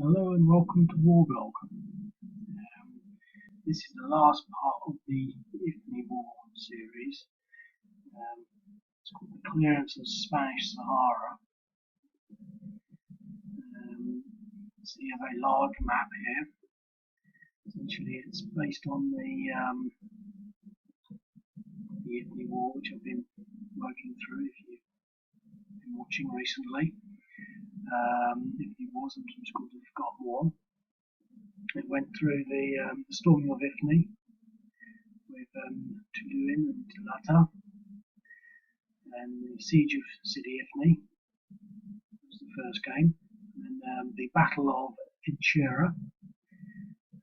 Hello and welcome to Warblog. This is the last part of the Ifni War series. It's called the Clearance of Spanish Sahara. So you have a large map here. Essentially it's based on the Ifni War, which I've been working through if you've been watching recently. Ifni War, sometimes called the Forgotten War. It went through the storming of Ifni with Tuluin and Talata, and the siege of City Ifni was the first game, and then the Battle of Inchura,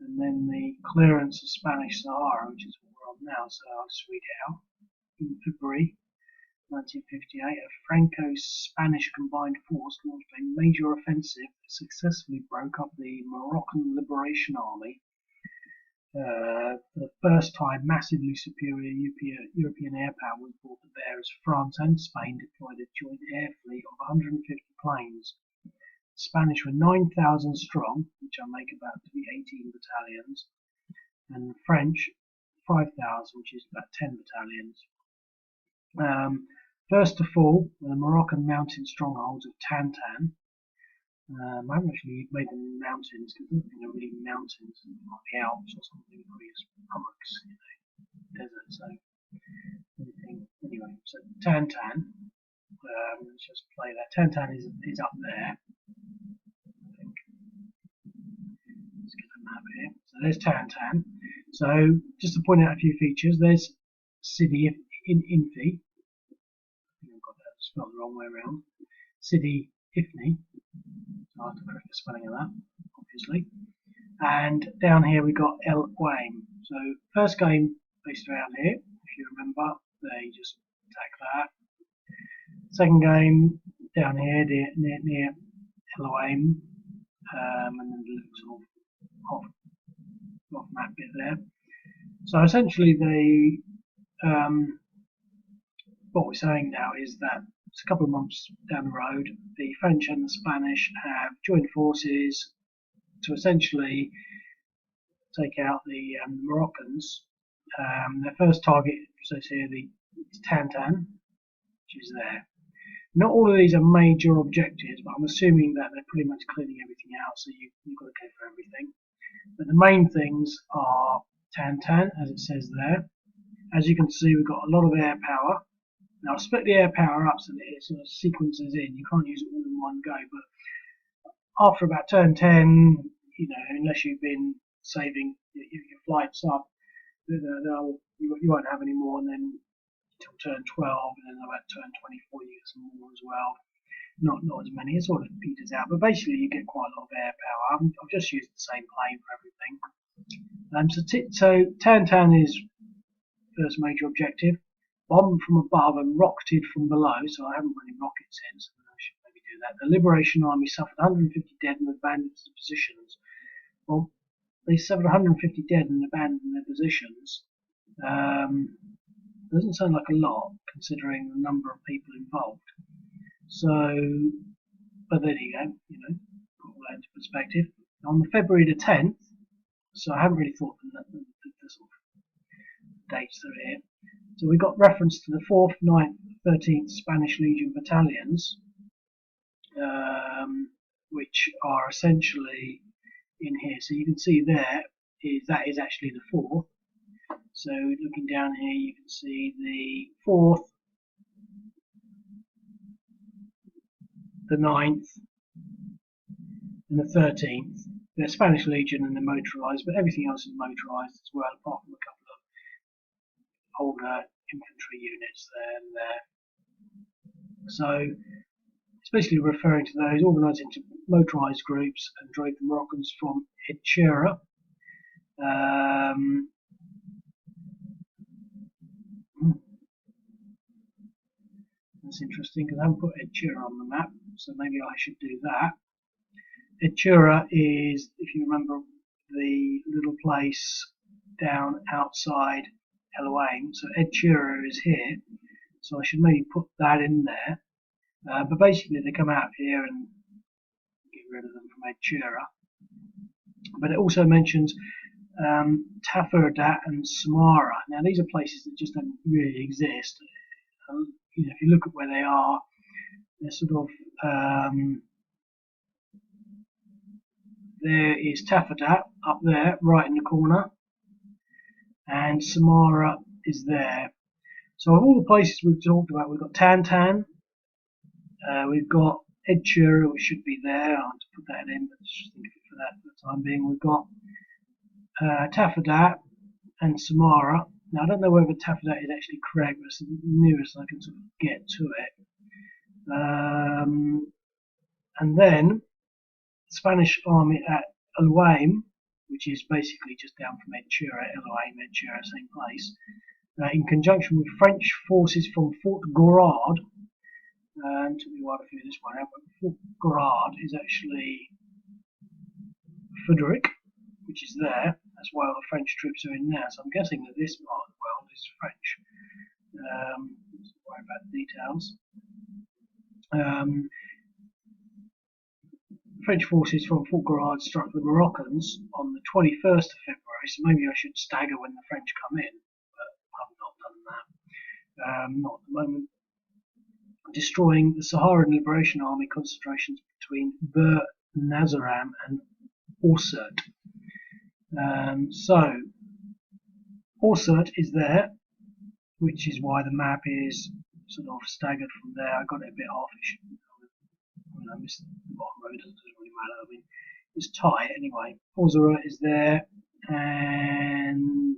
and then the clearance of Spanish Sahara, which is what we're on now, so I'll just read it out. In February 1958, a Franco-Spanish combined force launched a major offensive that successfully broke up the Moroccan Liberation Army. For the first time, massively superior European air power was brought to bear as France and Spain deployed a joint air fleet of 150 planes. The Spanish were 9,000 strong, which I make about to be 18 battalions, and the French 5,000, which is about 10 battalions. First to fall were the Moroccan mountain strongholds of Tantan. I haven't actually made them mountains because I don't think they're really mountains, like the Alps or something, where you hummocks, desert. So anyway, so Tantan. Let's just play that. Tantan is up there. I think. Let's get a map here. So there's Tantan. So just to point out a few features, there's City in Infi. I've got that spelled the wrong way around. City Ifni. So I have to correct the spelling of that, obviously. And down here we got El Guaim. So first game based around here, if you remember, they just attack that. Second game down here near El Guaim, and then the little sort of off map bit there. So essentially what we're saying now is that it's a couple of months down the road, the French and the Spanish have joined forces to essentially take out the Moroccans. Their first target says here the Tantan, which is there. Not all of these are major objectives, but I'm assuming that they're pretty much clearing everything out, so you've got to go for everything. But the main things are Tantan, as it says there. As you can see, we've got a lot of air power. Now I'll split the air power up so that it sort of sequences in. You can't use it all in one go, but after about turn 10, unless you've been saving your flights up, you won't have any more, and then until turn 12, and then about turn 24 you get some more as well. Not as many, it sort of peters out, but basically you get quite a lot of air power. I've just used the same plane for everything. So Tantan is first major objective. Bombed from above and rocketed from below, so I haven't put any rockets in, so I should maybe do that. The Liberation Army suffered 150 dead and abandoned their positions. Well, they suffered 150 dead and abandoned their positions. Doesn't sound like a lot, considering the number of people involved. So, but there you go, put all that into perspective. On February the 10th, so I haven't really thought the sort of dates that are here. So we got reference to the 4th, 9th, 13th Spanish Legion battalions, which are essentially in here. So you can see that is actually the 4th. So looking down here, you can see the 4th, the 9th, and the 13th. They're Spanish Legion and they're motorised, but everything else is motorised as well, apart from a couple of older infantry units there and there. So it's basically referring to those organised into motorised groups and drove the Moroccans from Inchura. That's interesting because I haven't put Inchura on the map, so maybe I should do that. Inchura is, if you remember, the little place down outside El Guaim. So Inchura is here, so I should maybe put that in there. But basically they come out here and get rid of them from Inchura. but it also mentions Taferdat and Samara. Now these are places that just don't really exist. If you look at where they are, they're sort of there is Taferdat up there, right in the corner, and Samara is there. So of all the places we've talked about, we've got Tantan, we've got Edchura, which should be there. I have to put that in, but just think of it for that for the time being. We've got Taferdat and Samara. Now I don't know whether Taferdat is actually correct, but it's the nearest I can sort of get to it. And then Spanish army at El Alamein, which is basically just down from Edchura, El Alamein, Edchura, same place, in conjunction with French forces from Fort Gorard. Took me a while to figure this one out, but Fort Gorard is actually Frederick, which is there. That's why all the French troops are in there. So I'm guessing that this part of the world is French. Let's not worry about the details. French forces from Fort Gorard struck the Moroccans on the 21st of February, so maybe I should stagger when the French come in, but I've not done that. Not at the moment. Destroying the Saharan Liberation Army concentrations between Bir Nazaram and Orsert. So Orsert is there, which is why the map is sort of staggered from there. I got it a bit offish. I missed the bottom row, doesn't really matter. I mean, it's tight anyway. Orsert is there, and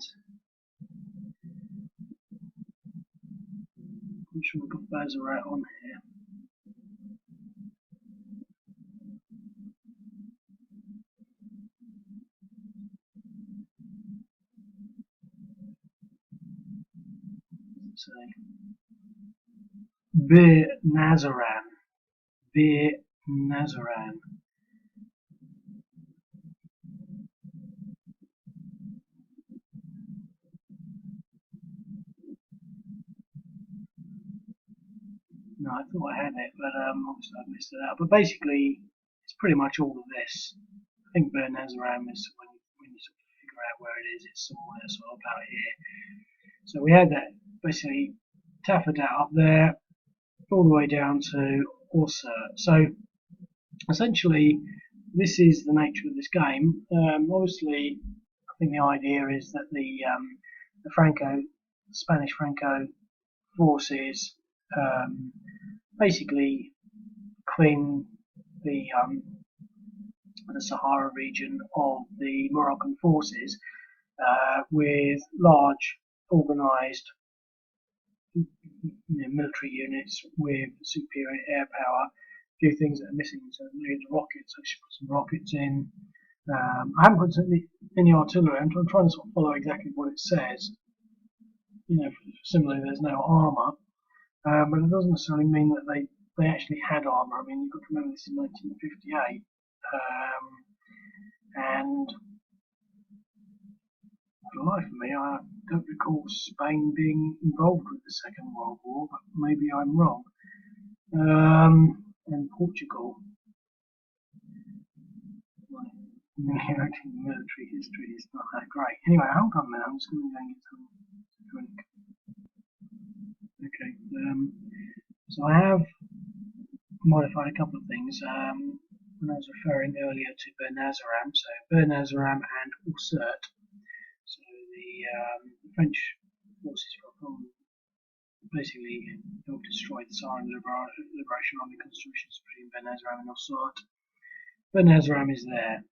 I'm sure we've got Bazarat on here. Let's say Bir Nazaran. Bir Nazaran. No, I thought I had it, but obviously I missed it out. But basically, it's pretty much all of this. I think Bir Nazaran is when you sort of figure out where it is, it's somewhere sort of about here. So we had that basically Taferdat up there, all the way down to Orsert. So essentially, this is the nature of this game. Obviously, I think the idea is that the Spanish Franco forces basically clean the Sahara region of the Moroccan forces with large organised military units with superior air power. A few things that are missing, so the rockets. I should put some rockets in. I haven't put any artillery. I'm trying to sort of follow exactly what it says. Similarly, there's no armour. But it doesn't necessarily mean that they actually had armour. I mean, you've got to remember this is 1958, and for the life of me, I don't recall Spain being involved with the Second World War, but maybe I'm wrong. And Portugal. Military history is not that great. Anyway, hold on a minute. I'm just going to go and get some drink. Okay, so I have modified a couple of things when I was referring earlier to Bir Nazaram. So Bir Nazaram and Orsert. So the French forces from basically helped destroy the Saharan Liberation Army concentrations between Bir Nazaram and Orsert. Bir Nazaram is there.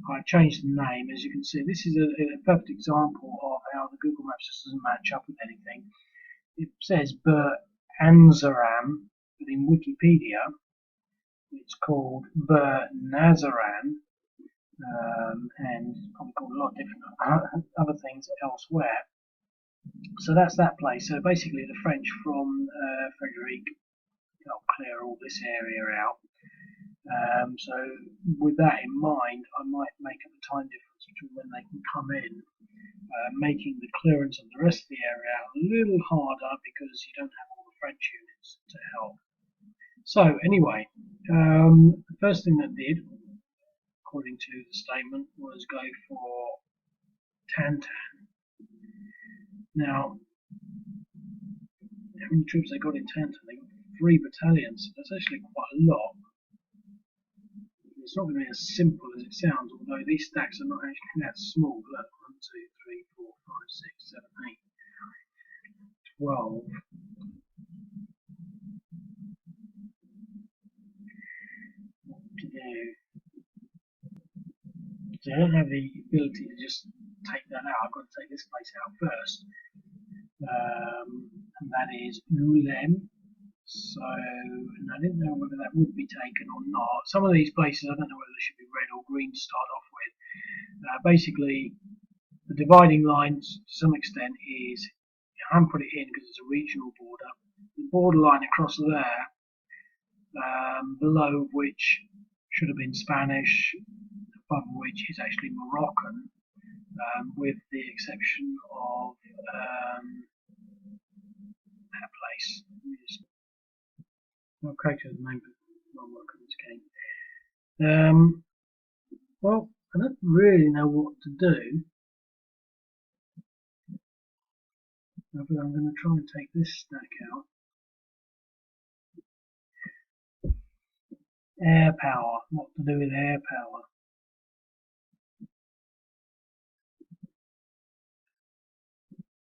I changed the name. As you can see, this is a perfect example of how the Google Maps just doesn't match up with anything. It says Bir Anzaram, but in Wikipedia it's called Bir Nazaran, and it's probably called a lot of different other things elsewhere. So that's that place. So basically the French from Frederick helped clear all this area out. So with that in mind, I might make up a time difference between when they can come in, making the clearance of the rest of the area a little harder because you don't have all the French units to help. So anyway, the first thing that did according to the statement, was go for Tantan. Now, how many troops they got in Tantan? They got 3 battalions. That's actually quite a lot. It's not going to be as simple as it sounds, although these stacks are not actually that small. Look, 1, 2, 3, 4, 5, 6, 7, 8, 12. What to do? So I don't have the ability to just take that out. I've got to take this place out first. And that is Ulem. So, and I didn't know whether that would be taken or not. Some of these places, I don't know whether they should be red or green to start off with. Basically, the dividing line to some extent is, I haven't put it in because it's a regional border. The borderline across there, below which should have been Spanish, above which is actually Moroccan, with the exception of that place. I'll character the name, but not work on this game. Well, I don't really know what to do. But I'm going to try and take this stack out. Air power. What to do with air power?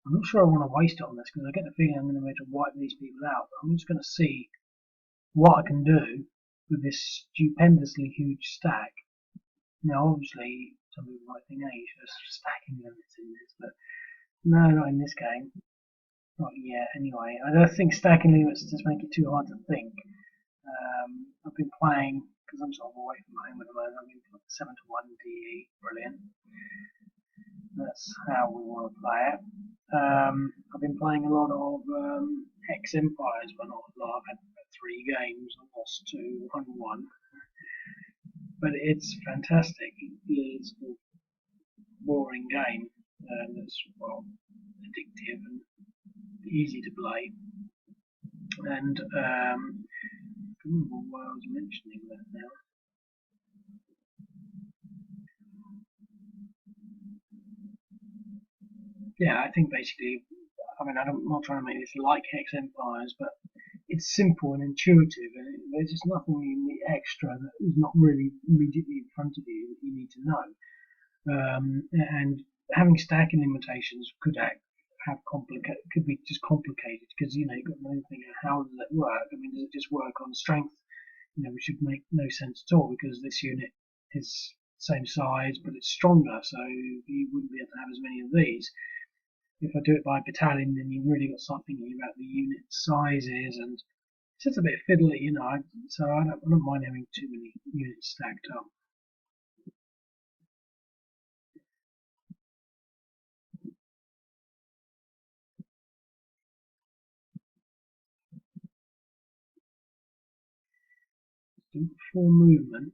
I'm not sure I want to waste it on this because I get the feeling I'm going to be able to wipe these people out. But I'm just going to see what I can do with this stupendously huge stack. Now, obviously, some people might think, hey, there's stacking limits in this, but no, not in this game. Not yet, anyway. I don't think stacking limits just make it too hard to think. I've been playing, because I'm sort of away from home at the moment, I've been playing 7 to 1 DE, brilliant. That's how we want to play it. I've been playing a lot of X-Empires, but not a lot. I've had 3 games, I lost 2, won 1. But it's fantastic. It's a boring game that's, well, addictive and easy to play. And I can't remember why I was mentioning that now. Yeah, I think basically, I mean, I'm not trying to make this like Hex Empires, but it's simple and intuitive, and there's just nothing in the extra that is not really immediately in front of you that you need to know. And having stacking limitations could could be just complicated because you've got no thing of how does it work. I mean, does it just work on strength? Which should make no sense at all because this unit is the same size but it's stronger, so you wouldn't be able to have as many of these. If I do it by battalion, then you've really got to start thinking about the unit sizes, and it's just a bit fiddly, so I don't mind having too many units stacked up. Full movement.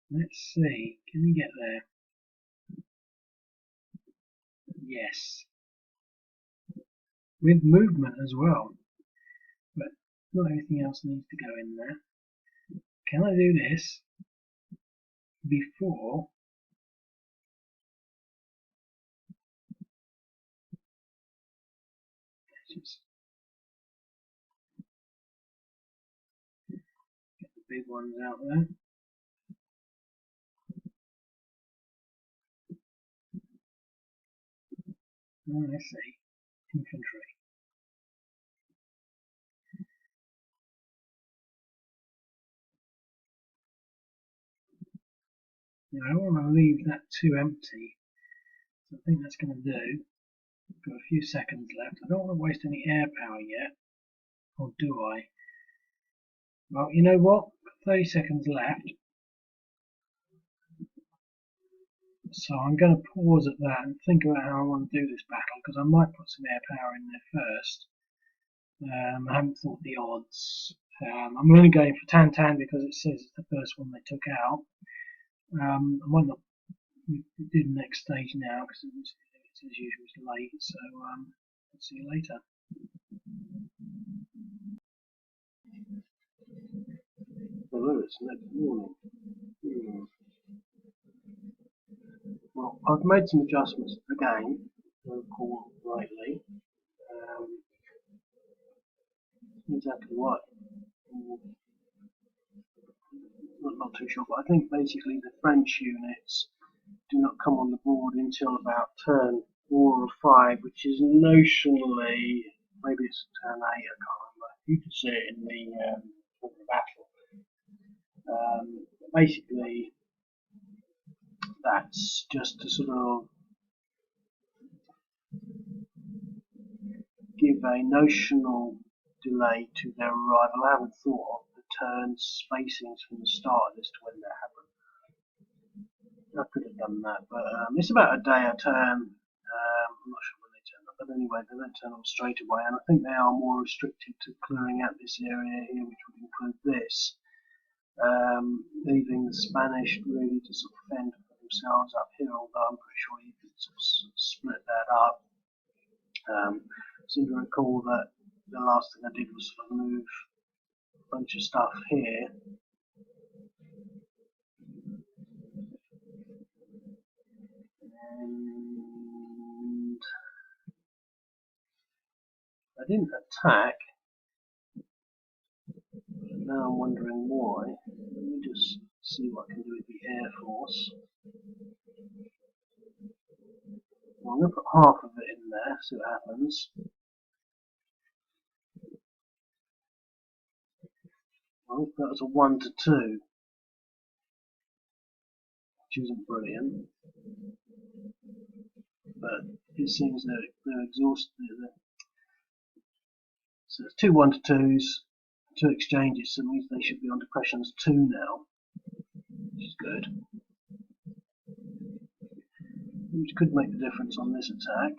Let's see, can we get there? Yes. With movement as well. But not everything else needs to go in there. Can I do this before just get the big ones out there? Oh, I see. Infantry. Now I don't want to leave that too empty. So I think that's going to do. Got a few seconds left. I don't want to waste any air power yet. Or do I? Well, you know what? 30 seconds left. So I'm going to pause at that and think about how I want to do this battle because I might put some air power in there first. I haven't thought the odds. I'm only going for Tantan because it says it's the first one they took out. I might not do the next stage now because it's as usual it's late. So I'll see you later. it's next morning. Well, I've made some adjustments again, if I recall rightly. Exactly what? Not too sure, but I think basically the French units do not come on the board until about turn 4 or 5, which is notionally, maybe it's turn 8, I can't remember. You can see it in the battle. Basically, that's just to sort of give a notional delay to their arrival. I haven't thought of the turn spacings from the start as to when that happened. I could have done that, but it's about a day a turn. I'm not sure when they turn up, but anyway, they don't turn up straight away, and I think they are more restricted to clearing out this area here, which would include this, leaving the Spanish really to sort of fend for themselves up here, although I'm pretty sure you could sort of split that up. Seem to recall that the last thing I did was sort of move a bunch of stuff here. And I didn't attack, but now I'm wondering why. Let me just see what I can do with the Air Force. Well, I'm going to put half of it in there, see what happens. Well, that was a 1 to 2, which isn't brilliant, but it seems they're exhausted. So it's 2 1 to 2s, 2 exchanges, so it means they should be on depressions 2 now, which is good. Which could make the difference on this attack.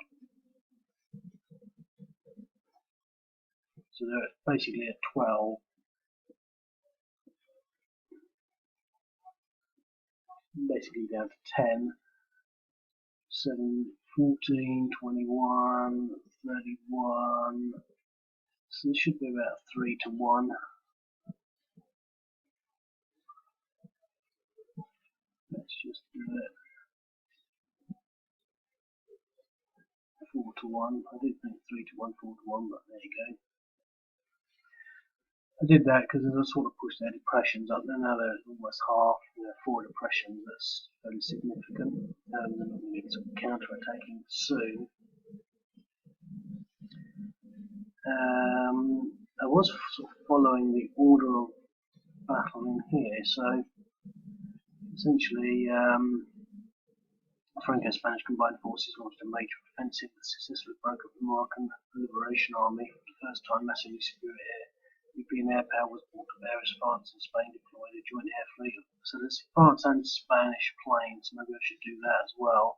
So they're basically at 12. Basically down to 10. 7, 14, 21, 31. So it should be about 3 to 1. Let's just do it. 4 to 1. I did think 3 to 1, 4 to 1, but there you go. I did that because I sort of pushed their depressions up. Now they're almost half, 4 depressions. That's fairly significant. They're not going to get sort of counter-attacking soon. I was sort of following the order of battle in here, so essentially Franco-Spanish combined forces launched a major offensive that successfully broke up the Moroccan Liberation Army for the first time. Massively superior European air power was brought to bear as France and Spain deployed a joint air fleet. So there's France and Spanish planes. Maybe I should do that as well.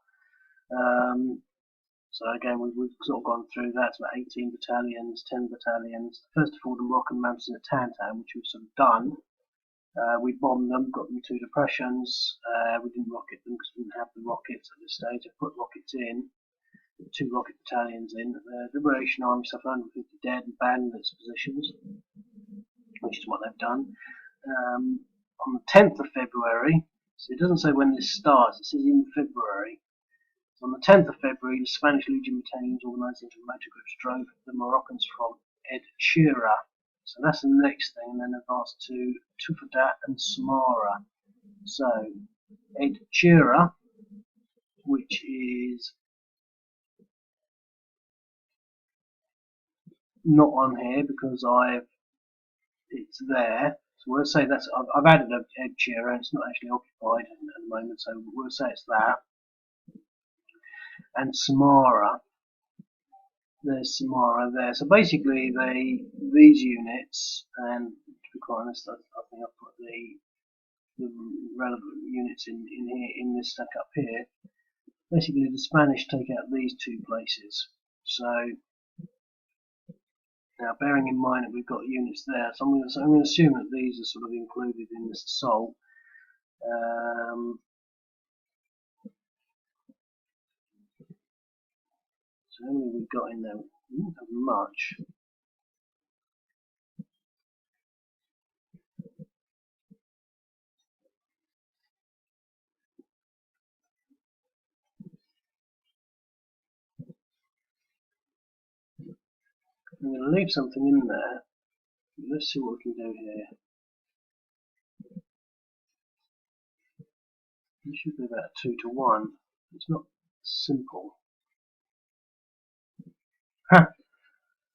So again, we've sort of gone through that. It's about 18 battalions, 10 battalions. The first of all, the Moroccan mounted at Tantan, which we've sort of done. We bombed them, got them 2 depressions. We didn't rocket them because we didn't have the rockets at this stage. I put rockets in, 2 rocket battalions in. The Liberation Army suffered 150 dead and abandoned its positions, which is what they've done. On the 10th of February, so it doesn't say when this starts, it says in February. So on the 10th of February, the Spanish Legion battalions organised into motor groups drove the Moroccans from Ed-Shira. So that's the next thing, and then advanced to Tufadat and Samara. So Ed-Shira, which is not on here because it's there. So we'll say that's I've added Ed-Shira, and it's not actually occupied at the moment. So we'll say it's that. And Samara, there's Samara there. So basically, these units, and to be quite honest, I think I've put the relevant units in here in this stack up here. Basically, the Spanish take out these 2 places. So now, bearing in mind that we've got units there, so I'm going to assume that these are sort of included in this assault. So how many have we got in there? We don't have much. I'm going to leave something in there. Let's see what we can do here. It should be about 2 to 1. It's not simple.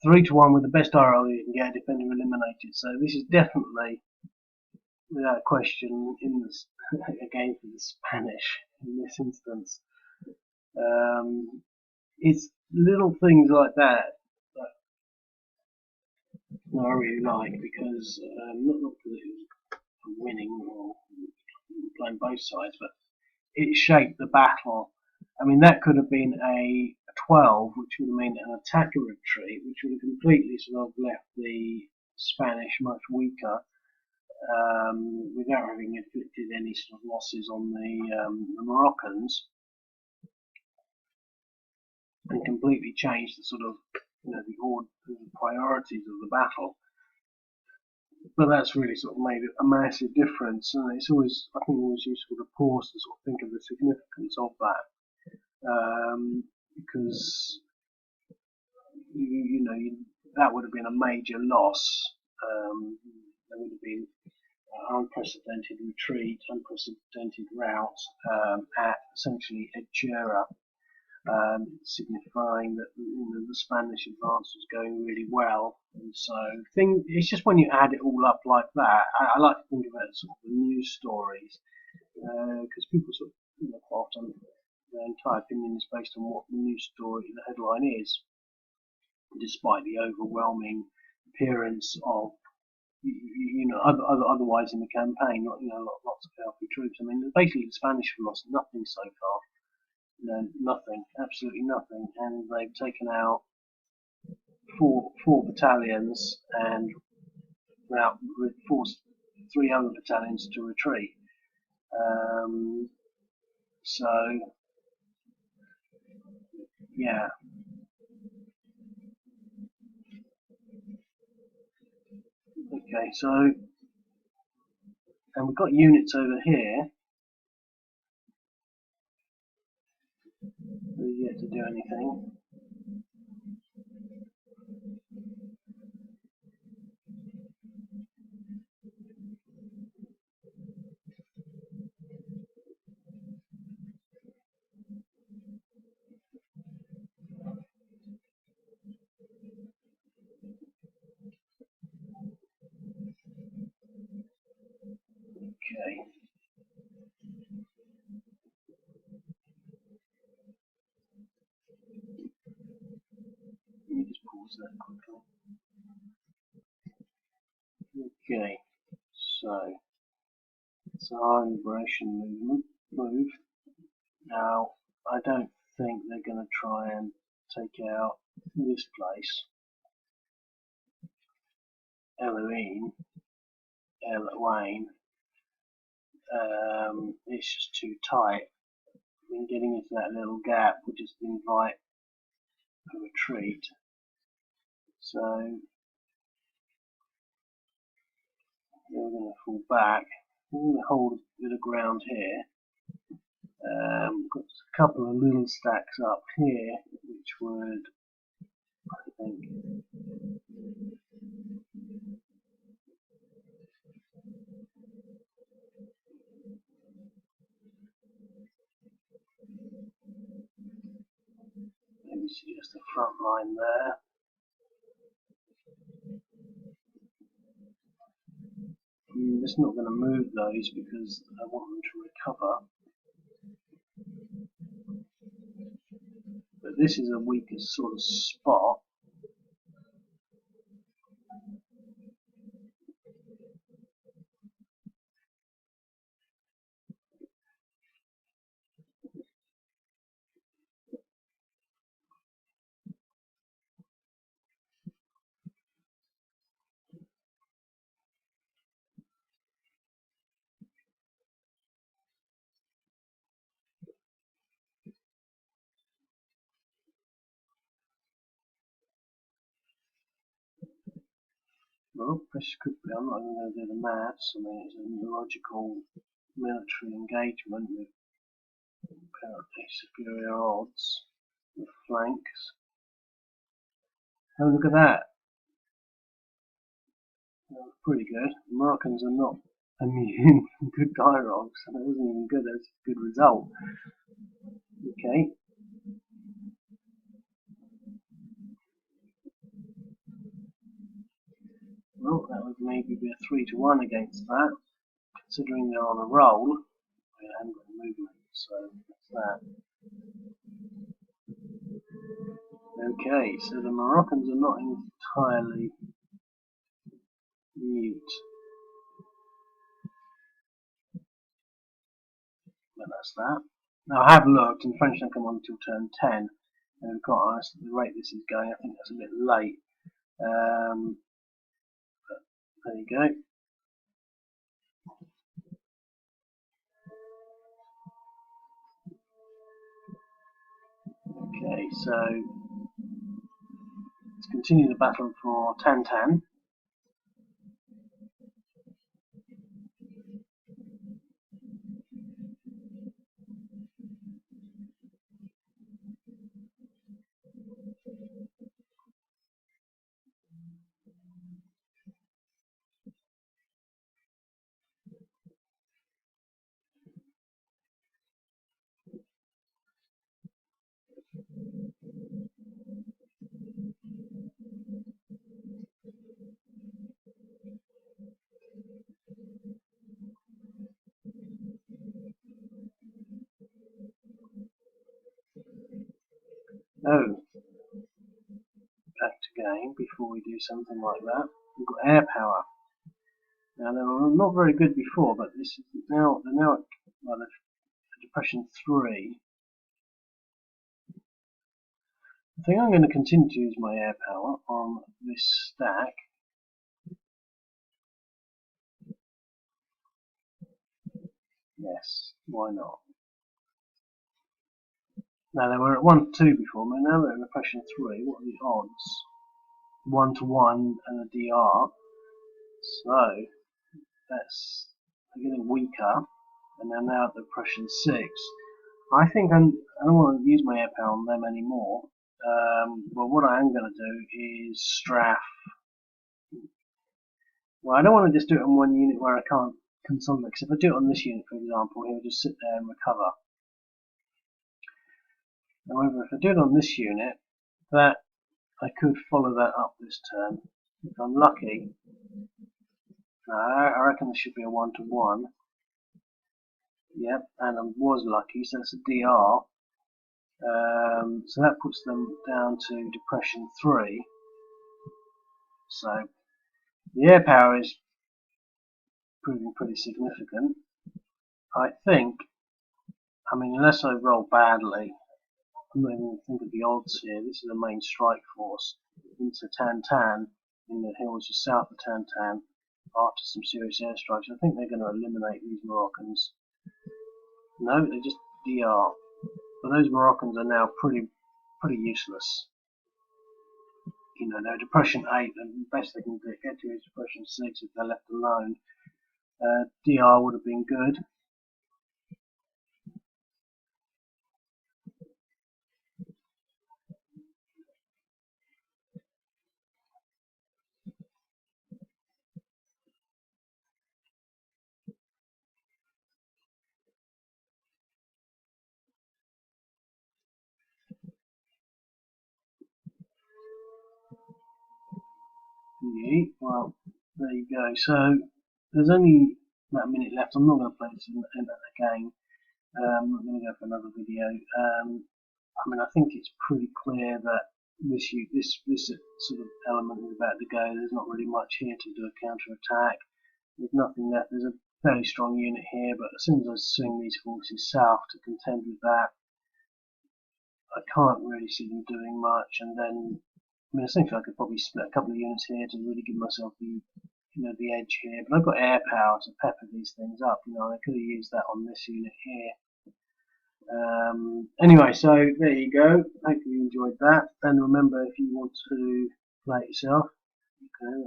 3 to 1 with the best RL you can get, defender eliminated. So this is definitely, without question, in this again for the Spanish in this instance. It's little things like that I really like, because not that it was winning or playing both sides, but it shaped the battle. I mean, that could have been a 12, which would have meant an attacker retreat, which would have completely sort of left the Spanish much weaker, without having inflicted any sort of losses on the Moroccans, and completely changed the sort of, the priorities of the battle. But that's really sort of made a massive difference, and it's always, I think, always useful to pause to sort of think of the significance of that, because that would have been a major loss. There would have been unprecedented retreat, unprecedented rout at essentially Edgera, signifying that the Spanish advance was going really well. And so it's just when you add it all up like that, I like to think about sort of the news stories, because people sort of quite often their entire opinion is based on what the news story, the headline is, despite the overwhelming appearance of otherwise in the campaign, lots of healthy troops. I mean, basically the Spanish have lost nothing so far. Nothing, absolutely nothing, and they've taken out four battalions and forced 3 other battalions to retreat. So yeah. Okay, so, and we've got units over here. They're yet to do anything. Okay. Let me just pause that quickly. Okay, so Sahara liberation move. Now, I don't think they're going to try and take out this place, Elohim, it's just too tight. I mean, getting into that little gap would just invite a retreat. So we're going to fall back. We're going to hold a bit of ground here. Got a couple of little stacks up here, which would, I think, maybe suggest a front line there. I'm just not going to move those because I want them to recover. But this is a weaker sort of spot. Well, this could be, I'm not even going to do the maths. I mean, it's a logical military engagement with apparently superior odds with flanks. Oh, look at that. Pretty good. The Moroccans are not immune from good dialogue, so that wasn't even good. That was a good result. Okay. Well, that would maybe be a 3-1 against that, considering they're on a roll. I haven't got movement, so that's that. Okay, so the Moroccans are not entirely mute, but that's that. Now I have looked, and French don't come on until turn 10, and quite honest, at the rate this is going, I think that's a bit late. But there you go. Okay, so let's continue the battle for Tantan. Oh, back to game before we do something like that. We've got air power. Now they were not very good before, but this is now they're now at depression 3. I think I'm going to continue to use my air power on this stack. Yes, why not? Now they were at 1-2 before, but now they're in depression 3. What are the odds? 1-1 and a DR. So that's they're getting weaker, and they're now at depression 6. I think I don't want to use my air power on them anymore. But what I am going to do is strafe. Well, I don't want to just do it on one unit where I can't consolidate, because if I do it on this unit, for example, he'll just sit there and recover. However, if I do it on this unit, that I could follow that up this turn. If I'm lucky, I reckon there should be a 1-1. Yep, and I was lucky, so it's a DR. So that puts them down to depression 3. So the air power is proving pretty significant. I think, I mean, unless I roll badly, I'm not even going to think of the odds here. This is a main strike force into Tantan in the hills just south of Tantan after some serious airstrikes. I think they're going to eliminate these Moroccans. No, they just DR. But those Moroccans are now pretty useless. You know, they're depression 8, and the best they can get to is depression 6 if they're left alone. DR would have been good. Well, there you go. So there's only about a minute left. I'm not going to play this in the game. I'm not going to go for another video. I mean, I think it's pretty clear that this sort of element is about to go. There's not really much here to do a counter attack. There's nothing left. There's a fairly strong unit here, but as soon as I swing these forces south to contend with that, I can't really see them doing much. And then, I mean, I think I could probably split a couple of units here to really give myself the the edge here. But I've got air power to pepper these things up. I could have used that on this unit here. Anyway, so there you go. Hope you enjoyed that. And remember, if you want to play it yourself, you can